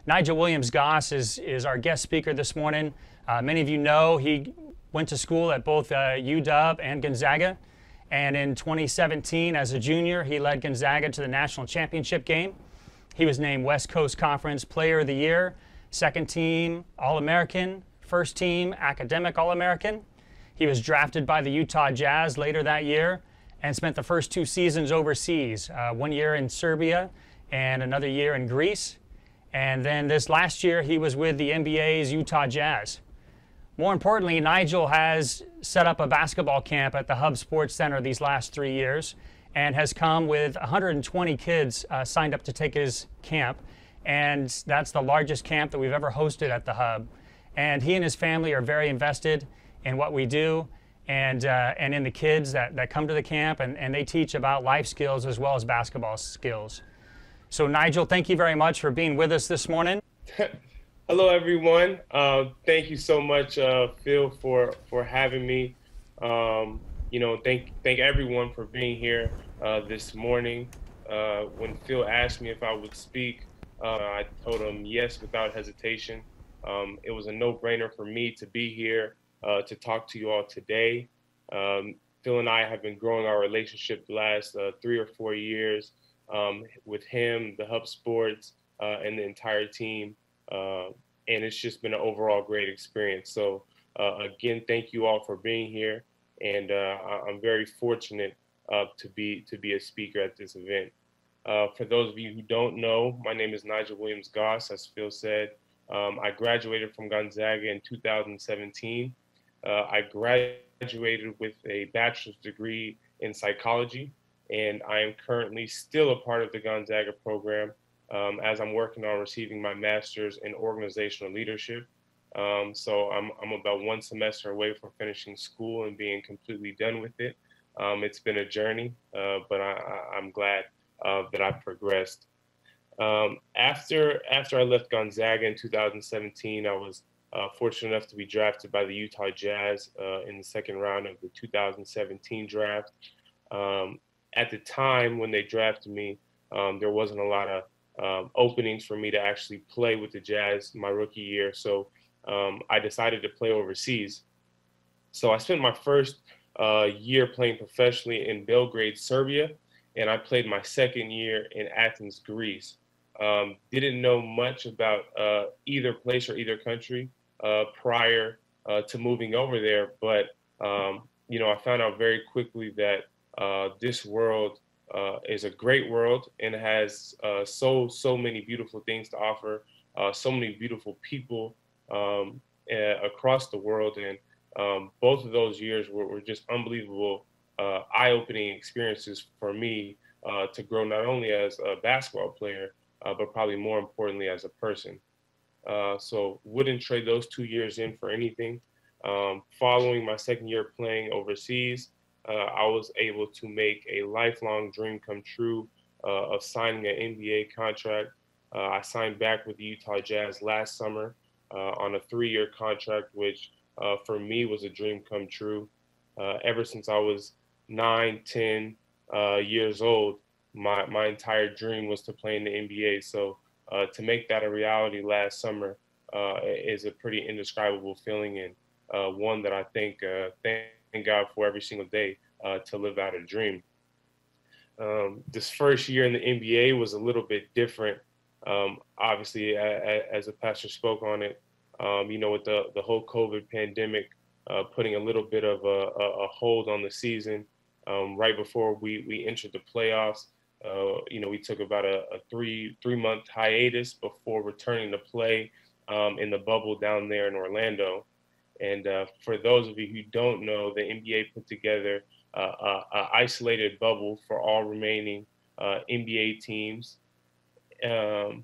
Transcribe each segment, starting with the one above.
Nigel Williams-Goss is our guest speaker this morning. Many of you know he went to school at both UW and Gonzaga. And in 2017, as a junior, he led Gonzaga to the national championship game. He was named West Coast Conference Player of the Year, second team All-American, first team Academic All-American. He was drafted by the Utah Jazz later that year and spent the first 2 seasons overseas, 1 year in Serbia and another year in Greece. And then this last year, he was with the NBA's Utah Jazz. More importantly, Nigel has set up a basketball camp at the Hub Sports Center these last 3 years and has come with 120 kids signed up to take his camp. And that's the largest camp that we've ever hosted at the Hub. And he and his family are very invested in what we do and in the kids that come to the camp, and they teach about life skills as well as basketball skills. So Nigel, thank you very much for being with us this morning. Hello, everyone. Thank you so much, Phil, for having me. Thank everyone for being here this morning. When Phil asked me if I would speak, I told him yes without hesitation. It was a no-brainer for me to be here to talk to you all today. Phil and I have been growing our relationship the last 3 or 4 years with him, the Hub Sports, and the entire team. And it's just been an overall great experience. So again, thank you all for being here. And I'm very fortunate to be a speaker at this event. For those of you who don't know, my name is Nigel Williams-Goss, as Phil said. I graduated from Gonzaga in 2017. I graduated with a bachelor's degree in psychology, and I am currently still a part of the Gonzaga program as I'm working on receiving my master's in organizational leadership. So I'm about 1 semester away from finishing school and being completely done with it. It's been a journey, but I'm glad that I've progressed. After I left Gonzaga in 2017, I was fortunate enough to be drafted by the Utah Jazz in the second round of the 2017 draft. At the time when they drafted me, there wasn't a lot of openings for me to actually play with the Jazz my rookie year, so I decided to play overseas. So I spent my first year playing professionally in Belgrade, Serbia, and I played my second year in Athens, Greece. Didn't know much about either place or either country prior to moving over there, but I found out very quickly that this world is a great world and has so many beautiful things to offer, so many beautiful people across the world, and both of those years were just unbelievable, eye-opening experiences for me to grow not only as a basketball player, but probably more importantly as a person. So wouldn't trade those 2 years in for anything. Following my second year playing overseas, I was able to make a lifelong dream come true of signing an NBA contract. I signed back with the Utah Jazz last summer on a 3-year contract, which for me was a dream come true. Ever since I was 9, 10 years old, my entire dream was to play in the NBA. So to make that a reality last summer is a pretty indescribable feeling, and one that I thank God for every single day to live out a dream. This first year in the NBA was a little bit different. Obviously, as the pastor spoke on it, with the whole COVID pandemic putting a little bit of a hold on the season. Right before we entered the playoffs, we took about a three-month hiatus before returning to play in the bubble down there in Orlando. And for those of you who don't know, the NBA put together an isolated bubble for all remaining NBA teams. And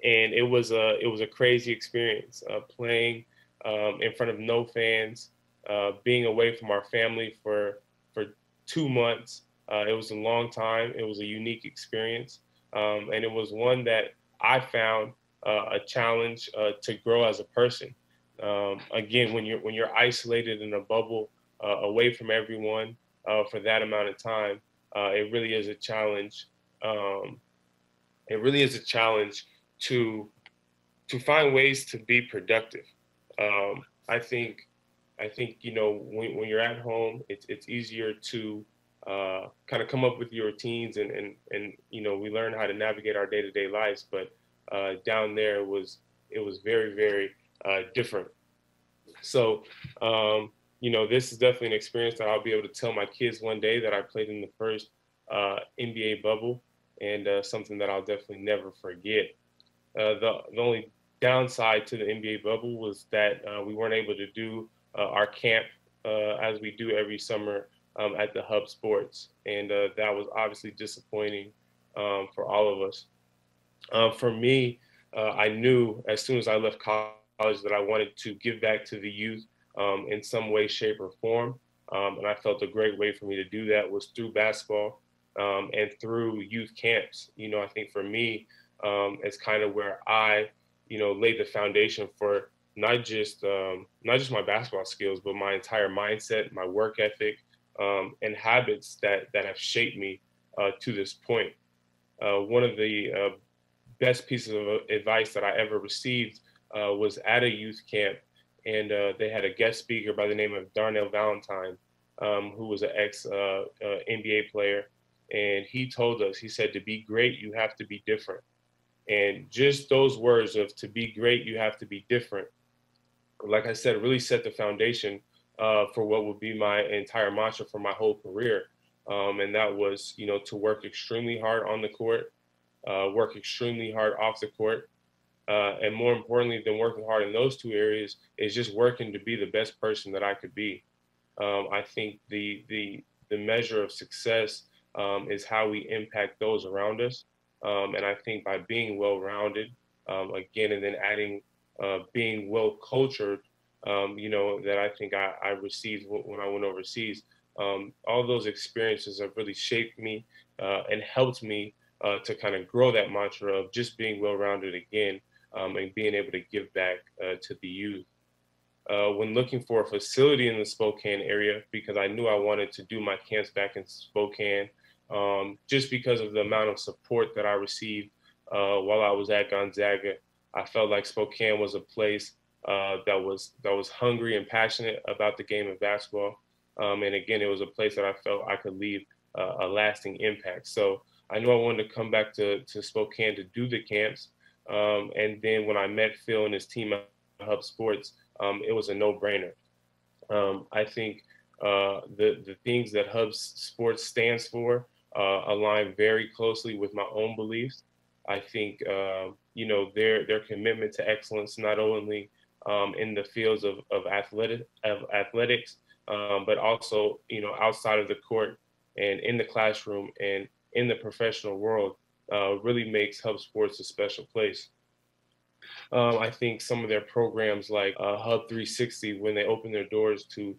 it was a crazy experience playing in front of no fans, being away from our family for 2 months. It was a long time. It was a unique experience, and it was one that I found a challenge to grow as a person. Again, when you're isolated in a bubble, away from everyone for that amount of time, it really is a challenge. Um, it really is a challenge to find ways to be productive. Um, I think when you're at home, it's easier to kind of come up with your routines and we learn how to navigate our day-to-day lives. But down there it was very very different. So this is definitely an experience that I'll be able to tell my kids one day that I played in the first NBA bubble, and something that I'll definitely never forget. The only downside to the NBA bubble was that we weren't able to do our camp as we do every summer at the Hub Sports, and that was obviously disappointing for all of us. For me, I knew as soon as I left college that I wanted to give back to the youth in some way, shape, or form, and I felt a great way for me to do that was through basketball and through youth camps. I think for me, it's kind of where I, laid the foundation for not just my basketball skills, but my entire mindset, my work ethic, and habits that have shaped me to this point. One of the best pieces of advice that I ever received was at a youth camp, and they had a guest speaker by the name of Darnell Valentine, who was an ex NBA player, and he told us, he said, to be great, you have to be different. And just those words of to be great, you have to be different, like I said, really set the foundation for what would be my entire mantra for my whole career. And that was, to work extremely hard on the court, work extremely hard off the court. And more importantly than working hard in those two areas is just working to be the best person that I could be. I think the measure of success is how we impact those around us. And I think by being well-rounded, again, and then adding being well-cultured, that I think I received when I went overseas. All those experiences have really shaped me and helped me to kind of grow that mantra of just being well-rounded again, and being able to give back to the youth. When looking for a facility in the Spokane area, because I knew I wanted to do my camps back in Spokane, just because of the amount of support that I received while I was at Gonzaga. I felt like Spokane was a place that was hungry and passionate about the game of basketball. And again, it was a place that I felt I could leave a lasting impact. So I knew I wanted to come back to Spokane to do the camps. And then when I met Phil and his team at Hub Sports, it was a no-brainer. I think the things that Hub Sports stands for align very closely with my own beliefs. I think their commitment to excellence, not only in the fields of athletics, but also outside of the court and in the classroom and in the professional world, really makes Hub Sports a special place. I think some of their programs like Hub 360, when they open their doors to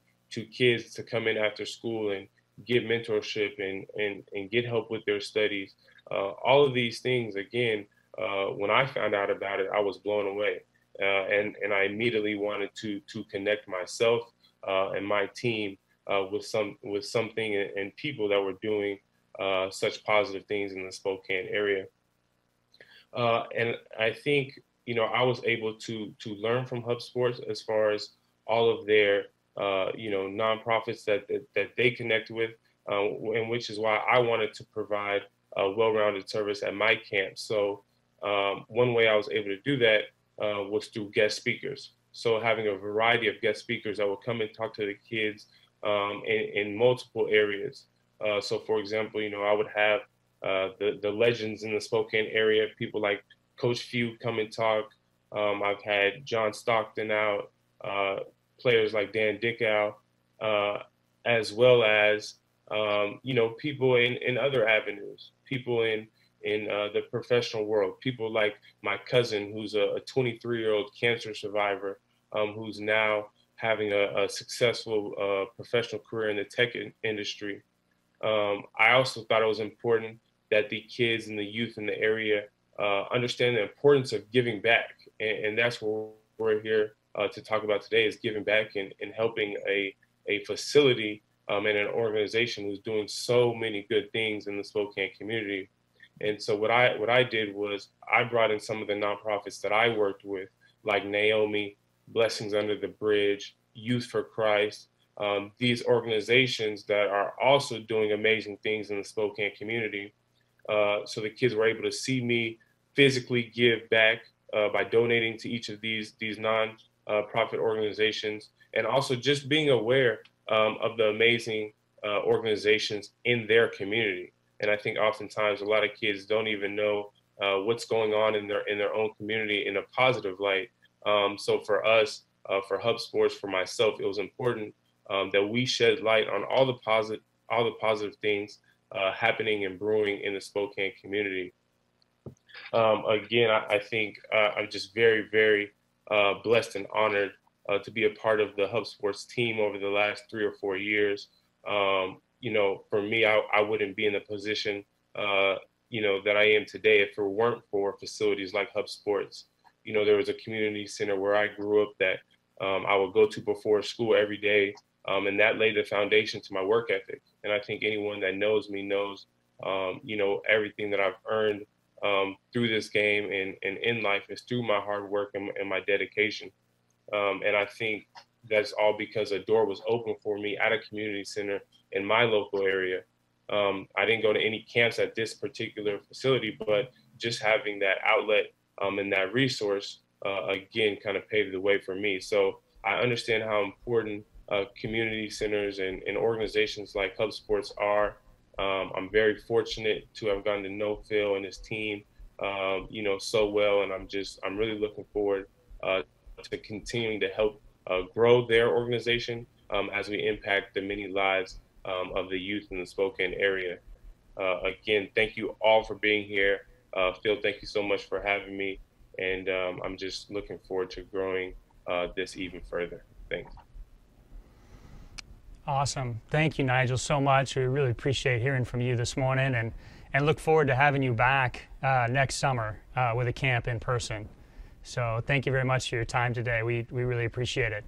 kids to come in after school and get mentorship and get help with their studies, all of these things, again, when I found out about it, I was blown away. And I immediately wanted to connect myself and my team with something and people that were doing such positive things in the Spokane area. And I think I was able to learn from Hub Sports as far as all of their nonprofits that they connect with, and which is why I wanted to provide a well-rounded service at my camp. So one way I was able to do that was through guest speakers. So having a variety of guest speakers that will come and talk to the kids in multiple areas. So for example, I would have the legends in the Spokane area, people like Coach Few come and talk. I've had John Stockton out, players like Dan Dickow, as well as people in other avenues, people in the professional world, people like my cousin, who's a 23-year-old cancer survivor, who's now having a successful professional career in the tech industry. I also thought it was important that the kids and the youth in the area understand the importance of giving back. And that's what we're here to talk about today, is giving back and helping a facility and an organization who's doing so many good things in the Spokane community. And so what I did was I brought in some of the nonprofits that I worked with, like Naomi, Blessings Under the Bridge, Youth for Christ, these organizations that are also doing amazing things in the Spokane community. So the kids were able to see me physically give back by donating to each of these non-profit organizations, and also just being aware of the amazing organizations in their community. And I think oftentimes a lot of kids don't even know what's going on in their own community in a positive light. So for us, for Hub Sports, for myself, it was important that we shed light on all the positive things happening and brewing in the Spokane community. Again, I think I'm just very, very blessed and honored to be a part of the Hub Sports team over the last 3 or 4 years. You know, for me, I wouldn't be in the position, you know, that I am today if it weren't for facilities like Hub Sports. You know, there was a community center where I grew up that I would go to before school every day, and that laid the foundation to my work ethic. And I think anyone that knows me knows, you know, everything that I've earned through this game and in life is through my hard work and my dedication. And I think that's all because a door was open for me at a community center in my local area. I didn't go to any camps at this particular facility, but just having that outlet and that resource, again, kind of paved the way for me. So I understand how important community centers and organizations like Hub Sports are. I'm very fortunate to have gotten to know Phil and his team, you know, so well. And I'm really looking forward to continuing to help grow their organization as we impact the many lives of the youth in the Spokane area. Again, thank you all for being here. Phil, thank you so much for having me. And I'm just looking forward to growing this even further. Thanks. Awesome. Thank you, Nigel, so much. We really appreciate hearing from you this morning, and look forward to having you back next summer with a camp in person. So thank you very much for your time today. We really appreciate it.